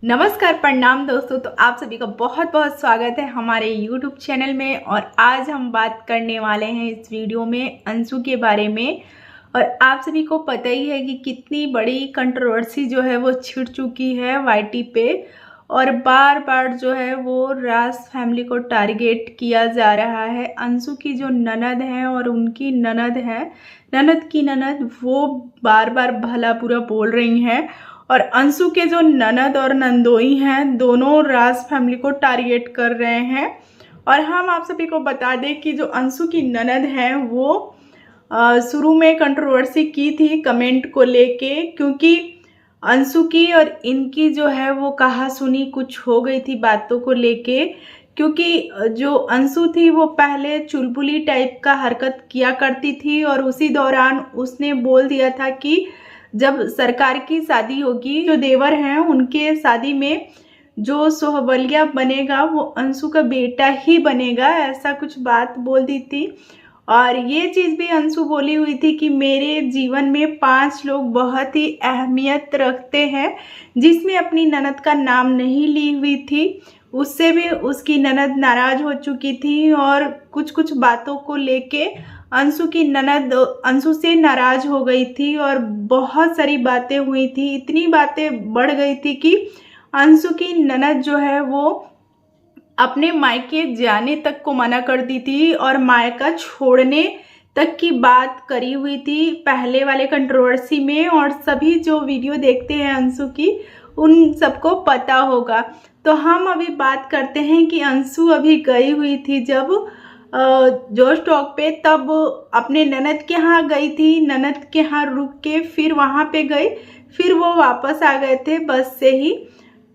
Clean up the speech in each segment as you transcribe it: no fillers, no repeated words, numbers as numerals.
नमस्कार, प्रणाम दोस्तों। तो आप सभी का बहुत बहुत स्वागत है हमारे YouTube चैनल में। और आज हम बात करने वाले हैं इस वीडियो में अंशु के बारे में। और आप सभी को पता ही है कि कितनी बड़ी कंट्रोवर्सी जो है वो छिड़ चुकी है YT पे, और बार बार जो है वो राज फैमिली को टारगेट किया जा रहा है। अंशु की जो ननद है और उनकी ननद है, ननद की ननद, वो बार बार भला बुरा बोल रही हैं। और अंशु के जो ननद और नंदोई हैं, दोनों राज फैमिली को टारगेट कर रहे हैं। और हम आप सभी को बता दें कि जो अंशु की ननद है वो शुरू में कंट्रोवर्सी की थी कमेंट को लेके, क्योंकि अंशु की और इनकी जो है वो कहा सुनी कुछ हो गई थी बातों को लेके। क्योंकि जो अंशु थी वो पहले चुलबुली टाइप का हरकत किया करती थी, और उसी दौरान उसने बोल दिया था कि जब सरकार की शादी होगी, जो देवर हैं उनके शादी में जो सोहबलिया बनेगा वो अंशु का बेटा ही बनेगा, ऐसा कुछ बात बोल दी थी। और ये चीज़ भी अंशु बोली हुई थी कि मेरे जीवन में 5 लोग बहुत ही अहमियत रखते हैं, जिसमें अपनी ननद का नाम नहीं ली हुई थी। उससे भी उसकी ननद नाराज हो चुकी थी, और कुछ कुछ बातों को लेके अंशु की ननद अंशु से नाराज हो गई थी, और बहुत सारी बातें हुई थी। इतनी बातें बढ़ गई थी कि अंशु की ननद जो है वो अपने मायके जाने तक को मना कर दी थी, और मायका छोड़ने तक की बात करी हुई थी पहले वाले कंट्रोवर्सी में। और सभी जो वीडियो देखते हैं अंशु की, उन सबको पता होगा। तो हम अभी बात करते हैं कि अंशु अभी गई हुई थी जब जोश टॉक पे, तब अपने ननद के यहाँ गई थी। ननद के यहाँ रुक के फिर वहाँ पे गई, फिर वो वापस आ गए थे बस से ही।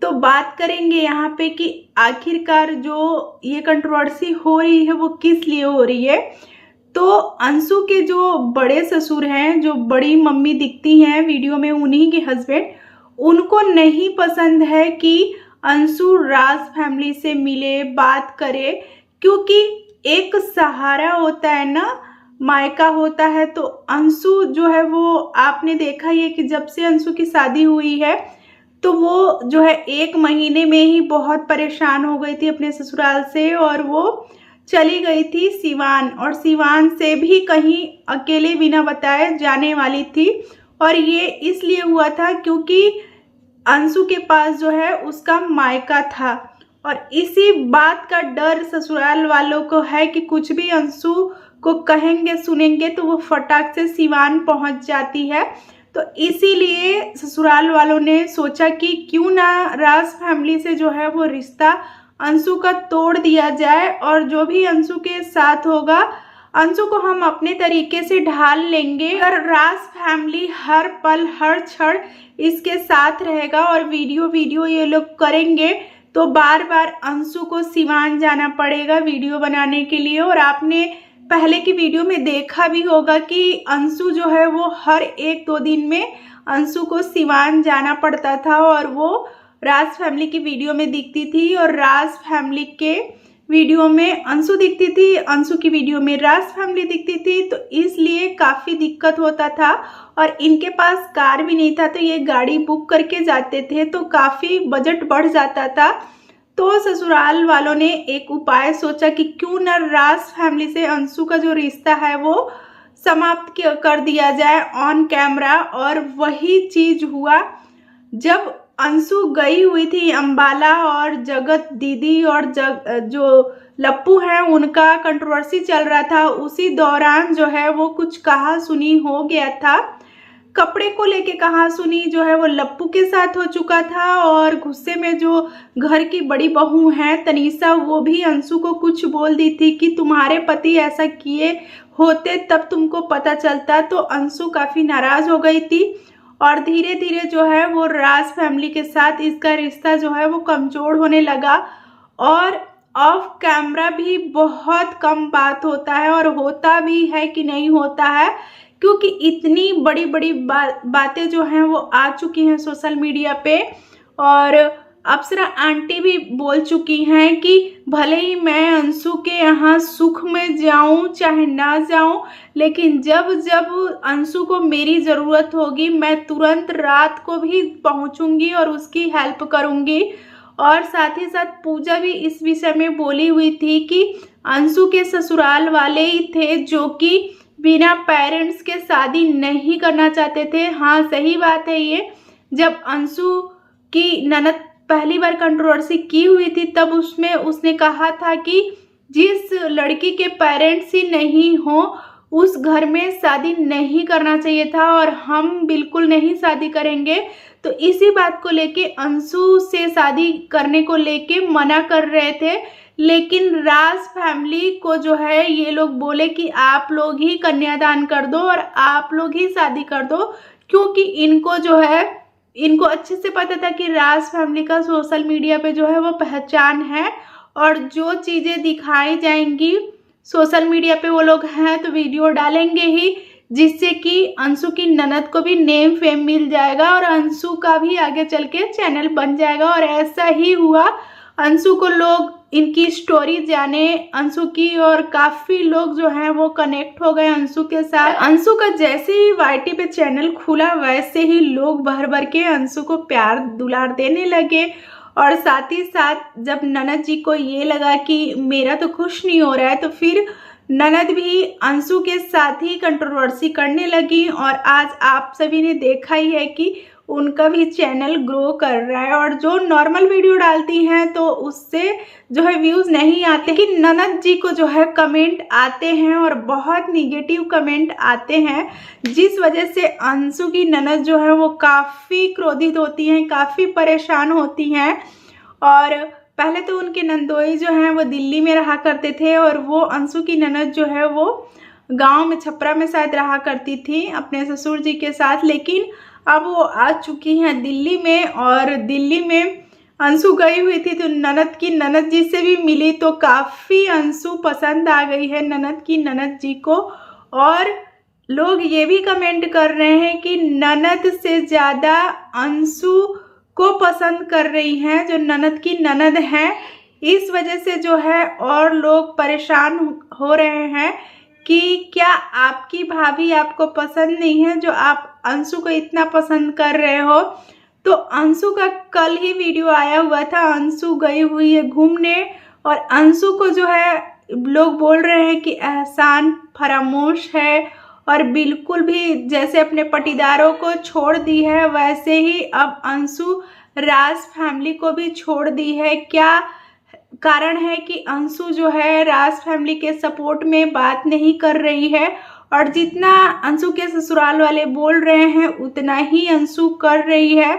तो बात करेंगे यहाँ पे कि आखिरकार जो ये कंट्रोवर्सी हो रही है वो किस लिए हो रही है। तो अंशु के जो बड़े ससुर हैं, जो बड़ी मम्मी दिखती हैं वीडियो में, उन्हीं के हस्बैंड, उनको नहीं पसंद है कि अंशु राज फैमिली से मिले, बात करे। क्योंकि एक सहारा होता है ना, मायका होता है। तो अंशु जो है वो, आपने देखा ही है कि जब से अंशु की शादी हुई है तो वो जो है 1 महीने में ही बहुत परेशान हो गई थी अपने ससुराल से, और वो चली गई थी सिवान, और सिवान से भी कहीं अकेले बिना बताए जाने वाली थी। और ये इसलिए हुआ था क्योंकि अंशु के पास जो है उसका मायका था, और इसी बात का डर ससुराल वालों को है कि कुछ भी अंशु को कहेंगे सुनेंगे तो वो फटाक से सिवान पहुंच जाती है। तो इसीलिए ससुराल वालों ने सोचा कि क्यों ना राज फैमिली से जो है वो रिश्ता अंशु का तोड़ दिया जाए, और जो भी अंशु के साथ होगा अंशु को हम अपने तरीके से ढाल लेंगे। और राज फैमिली हर पल हर क्षण इसके साथ रहेगा, और वीडियो ये लोग करेंगे तो बार बार अंशु को सिवान जाना पड़ेगा वीडियो बनाने के लिए। और आपने पहले की वीडियो में देखा भी होगा कि अंशु जो है वो हर 1-2 दिन में अंशु को सिवान जाना पड़ता था, और वो राज फैमिली की वीडियो में दिखती थी, और राज फैमिली के वीडियो में अंशु दिखती थी, अंशु की वीडियो में राज फैमिली दिखती थी। तो इसलिए काफ़ी दिक्कत होता था, और इनके पास कार भी नहीं था तो ये गाड़ी बुक करके जाते थे, तो काफ़ी बजट बढ़ जाता था। तो ससुराल वालों ने एक उपाय सोचा कि क्यों न राज फैमिली से अंशु का जो रिश्ता है वो समाप्त कर दिया जाए ऑन कैमरा। और वही चीज़ हुआ जब अंशु गई हुई थी अंबाला, और जगत दीदी और जो लप्पू हैं उनका कंट्रोवर्सी चल रहा था। उसी दौरान जो है वो कुछ कहा सुनी हो गया था। कपड़े को लेके कहा सुनी जो है वो लप्पू के साथ हो चुका था, और गुस्से में जो घर की बड़ी बहू हैं तनीषा, वो भी अंशु को कुछ बोल दी थी कि तुम्हारे पति ऐसा किए होते तब तुमको पता चलता। तो अंशु काफ़ी नाराज़ हो गई थी, और धीरे धीरे जो है वो राज फैमिली के साथ इसका रिश्ता जो है वो कमज़ोर होने लगा। और ऑफ कैमरा भी बहुत कम बात होता है, और होता भी है कि नहीं होता है, क्योंकि इतनी बड़ी बड़ी बातें जो हैं वो आ चुकी हैं सोशल मीडिया पे। और अप्सरा आंटी भी बोल चुकी हैं कि भले ही मैं अंशु के यहाँ सुख में जाऊं चाहे ना जाऊं, लेकिन जब जब अंशु को मेरी ज़रूरत होगी मैं तुरंत रात को भी पहुंचूंगी और उसकी हेल्प करूंगी। और साथ ही साथ पूजा भी इस विषय में बोली हुई थी कि अंशु के ससुराल वाले ही थे जो कि बिना पेरेंट्स के शादी नहीं करना चाहते थे। हाँ, सही बात है ये। जब अंशु की ननद पहली बार कंट्रोवर्सी की हुई थी तब उसमें उसने कहा था कि जिस लड़की के पेरेंट्स ही नहीं हो उस घर में शादी नहीं करना चाहिए था और हम बिल्कुल नहीं शादी करेंगे। तो इसी बात को लेके अंशु से शादी करने को लेके मना कर रहे थे, लेकिन राज फैमिली को जो है ये लोग बोले कि आप लोग ही कन्यादान कर दो और आप लोग ही शादी कर दो, क्योंकि इनको जो है इनको अच्छे से पता था कि राज फैमिली का सोशल मीडिया पे जो है वो पहचान है और जो चीज़ें दिखाई जाएंगी सोशल मीडिया पे वो लोग हैं तो वीडियो डालेंगे ही, जिससे कि अंशु की ननद को भी नेम फेम मिल जाएगा और अंशु का भी आगे चल के चैनल बन जाएगा। और ऐसा ही हुआ। अंशु को लोग इनकी स्टोरी जाने अंशु की और काफ़ी लोग जो हैं वो कनेक्ट हो गए अंशु के साथ। अंशु का जैसे ही वाईटी पे चैनल खुला वैसे ही लोग भर भर के अंशु को प्यार दुलार देने लगे। और साथ ही साथ जब ननद जी को ये लगा कि मेरा तो खुश नहीं हो रहा है तो फिर ननद भी अंशु के साथ ही कंट्रोवर्सी करने लगी। और आज आप सभी ने देखा ही है कि उनका भी चैनल ग्रो कर रहा है और जो नॉर्मल वीडियो डालती हैं तो उससे जो है व्यूज़ नहीं आते, कि ननद जी को जो है कमेंट आते हैं और बहुत निगेटिव कमेंट आते हैं, जिस वजह से अंशु की ननद जो है वो काफ़ी क्रोधित होती हैं, काफ़ी परेशान होती हैं। और पहले तो उनके नंदोई जो हैं वो दिल्ली में रहा करते थे और वो अंशु की ननद जो है वो गांव में छपरा में शायद रहा करती थी अपने ससुर जी के साथ, लेकिन अब वो आ चुकी हैं दिल्ली में। और दिल्ली में अंशु गई हुई थी तो ननद जी से भी मिली तो काफ़ी अंशु पसंद आ गई है ननद की ननद जी को। और लोग ये भी कमेंट कर रहे हैं कि ननद से ज़्यादा अंशु को पसंद कर रही हैं जो ननद की ननद हैं। इस वजह से जो है और लोग परेशान हो रहे हैं कि क्या आपकी भाभी आपको पसंद नहीं है जो आप अंशु को इतना पसंद कर रहे हो। तो अंशु का कल ही वीडियो आया हुआ था, अंशु गई हुई है घूमने और अंशु को जो है लोग बोल रहे हैं कि एहसान फरामोश है और बिल्कुल भी जैसे अपने पटीदारों को छोड़ दी है वैसे ही अब अंशु राज फैमिली को भी छोड़ दी है। क्या कारण है कि अंशु जो है राज फैमिली के सपोर्ट में बात नहीं कर रही है और जितना अंशु के ससुराल वाले बोल रहे हैं उतना ही अंशु कर रही है।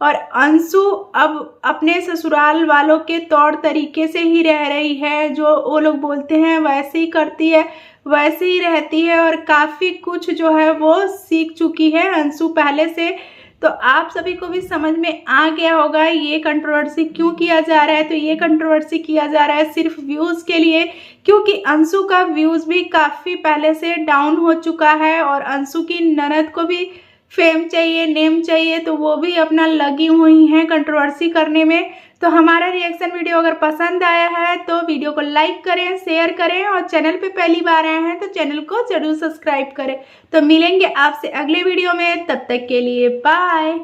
और अंशु अब अपने ससुराल वालों के तौर तरीके से ही रह रही है, जो वो लोग बोलते हैं वैसे ही करती है, वैसे ही रहती है और काफ़ी कुछ जो है वो सीख चुकी है अंशु पहले से। तो आप सभी को भी समझ में आ गया होगा ये कंट्रोवर्सी क्यों किया जा रहा है। तो ये कंट्रोवर्सी किया जा रहा है सिर्फ व्यूज़ के लिए, क्योंकि अंशु का व्यूज़ भी काफ़ी पहले से डाउन हो चुका है और अंशु की ननद को भी फेम चाहिए, नेम चाहिए, तो वो भी अपना लगी हुई हैं कंट्रोवर्सी करने में। तो हमारा रिएक्शन वीडियो अगर पसंद आया है तो वीडियो को लाइक करें, शेयर करें और चैनल पे पहली बार आए हैं तो चैनल को जरूर सब्सक्राइब करें। तो मिलेंगे आपसे अगले वीडियो में, तब तक के लिए बाय।